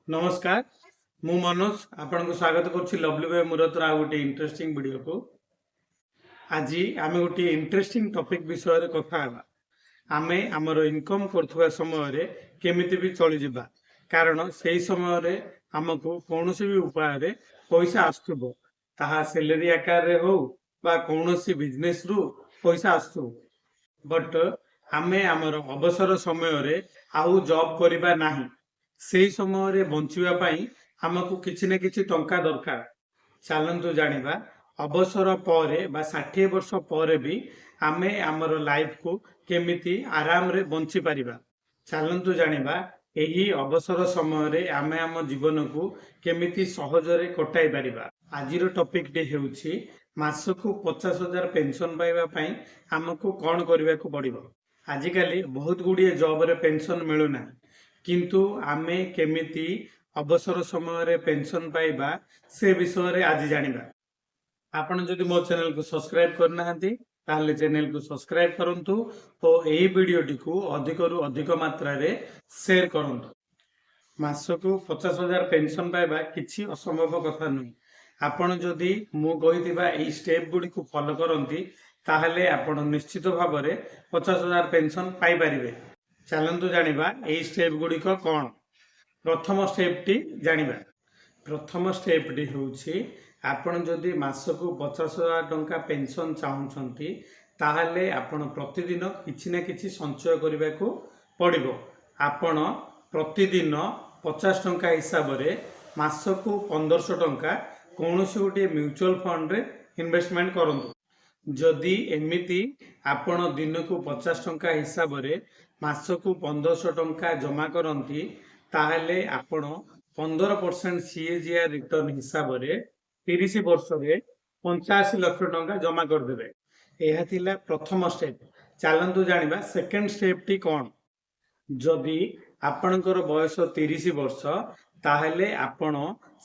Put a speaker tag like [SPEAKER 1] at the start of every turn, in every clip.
[SPEAKER 1] नमस्कार मु मनोज आपण को स्वागत करुच्ची लवली वे मुरतर आ गोटे इंटरेस्टिंग वीडियो को। आज आम गोटे इंटरेस्टिंग टॉपिक विषय रे कथा हेबा। आमे हमर इनकम करथुवा समय रे केमिति भी चली जिबा, कारण सेही समय रे हमको कोनोसी भी उपाय रे पैसा आसुबो, ताहा सैलरी आकार रे हो बा कोनोसी बिजनेस रु पैसा आसु। बट आमे हमर अवसर समय रे आउ जॉब करिबा नाही, सेही समय रे बंचिबा पई हमको किछि न किछि टंका दरकार। चलंतु जानिबा अवसर परे बा 60 वर्ष परे भी आमे हमर लाइफ को केमिति आराम रे बंची परिबा। चलंतु जानिबा एही अवसर समय रे आमे हम जीवन को केमिति सहज रे कटाई परिबा। आजिरो टॉपिक डे हेउछि मासकु 50,000 पेंशन पाइबा पई हमको कोन करिबा को पड़िबो। आजिकाली बहुत गुड़िए जॉब रे पेंशन मिलुना, किंतु आमे केमिति अवसर समय रे पेंशन पाइबा से विषय रे आज जानिबा। आपण जदि मो चैनल को सब्सक्राइब करना हंती ताहले चैनल को सब्सक्राइब करंतु और एही वीडियोटी को अधिक रु अधिक मात्रा रे शेयर करंतु। मासकु 50,000 पेंशन पाइबा किछि असंभव कथा नुई। आपण जदि मु कहिथिबा एही स्टेप गुडी को फॉलो करंती ताहले आपण निश्चित भाव रे 50,000 पेंशन पाई परिबे। चलंतु जानिबा एही स्टेप गुडी को कोन। प्रथम स्टेप टी जानिबा। प्रथम स्टेप टी होउछि आपण जदि मासकु 50,000 टंका पेंशन चाहुछंती ताहले आपण प्रतिदिन किछि ना किछि संचय करिबा को पड़िबो। आपण प्रतिदिन 50 टंका हिसाब रे मासकु 1500 टंका कोनोसी गोटे म्यूचुअल फंड रे इन्वेस्टमेंट करंतु। जदि एमिति आपण दिन को 50 टंका हिसाब रे मासकु 1500 टंका जमा करंती ताहले आपण 15% सीएजीआर रिटर्न हिसाब रे 30 वर्ष रे 85 लाख टंका जमा कर देबे। एहा थिला प्रथम स्टेप। चलंतु जानिबा सेकंड स्टेप टी कोन। जदि आपणकर बयस 30 वर्ष ताहले आपण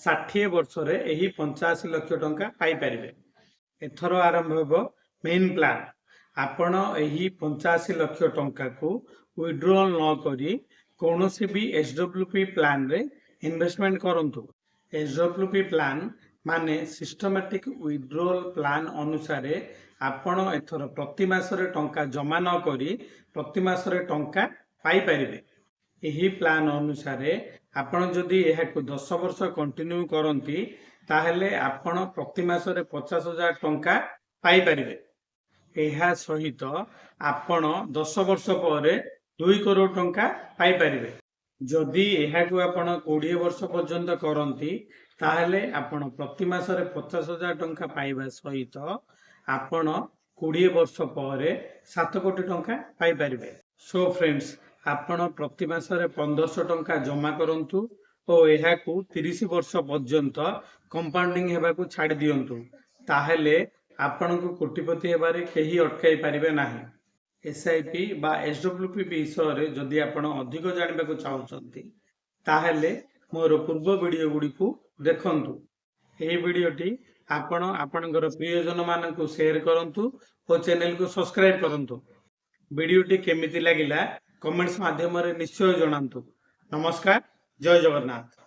[SPEAKER 1] 60 वर्ष रे एही 85 लाख टंका पाई परिबे। एथरो आरंभ होबो मेन प्लान। आपण एही 85 लाख टंका को विड्रॉल न करी कोनोसी भी एसडब्ल्यूपी प्लान रे इन्वेस्टमेंट करंतु। एसडब्ल्यूपी प्लान माने सिस्टमैटिक विड्रॉल प्लान अनुसार आपण एथरो प्रति मास रे टंका जमा न करी प्रति मास रे टंका पाई परिबे। एही प्लान अनुसार आपण जदि एहा को 10 वर्ष कंटिन्यू करंती ताहले आपण प्रति मास रे 50,000 टंका पाई परिबे। एहा सहित आपण 10 वर्ष परे 2 करोड़ टंका पाई परिबे। जदि एहा को आपण 20 वर्ष पर्यंत करंती ताहले आपण प्रति मास रे 50,000 टंका पाइबा सहित आपण 20 वर्ष परे 7 कोटी टंका पाई परिबे। सो फ्रेंड्स, आपण प्रति मास रे 1500 टंका जमा करंतु और एहा को 30 वर्ष पर्यंत कंपाउंडिंग हेबा को छाड़ दियंतु, ताहले आपण को कोटिपति हेबारे केही अटकाई परिबे नाही। एसआईपी बा एसडब्ल्यूपी विषय रे जदि आपण अधिक जानिबा को चाहुचंती ताहले मोर पूर्व वीडियो गुडी को देखंतु। एही वीडियोटी आपण आपनकर प्रियजन मान को शेयर करंतु और चैनल को सब्सक्राइब करंतु। वीडियोटी केमिति लागिला कमेंट्स माध्यम रे निश्चय जणांतु। नमस्कार, जय जगन्नाथ।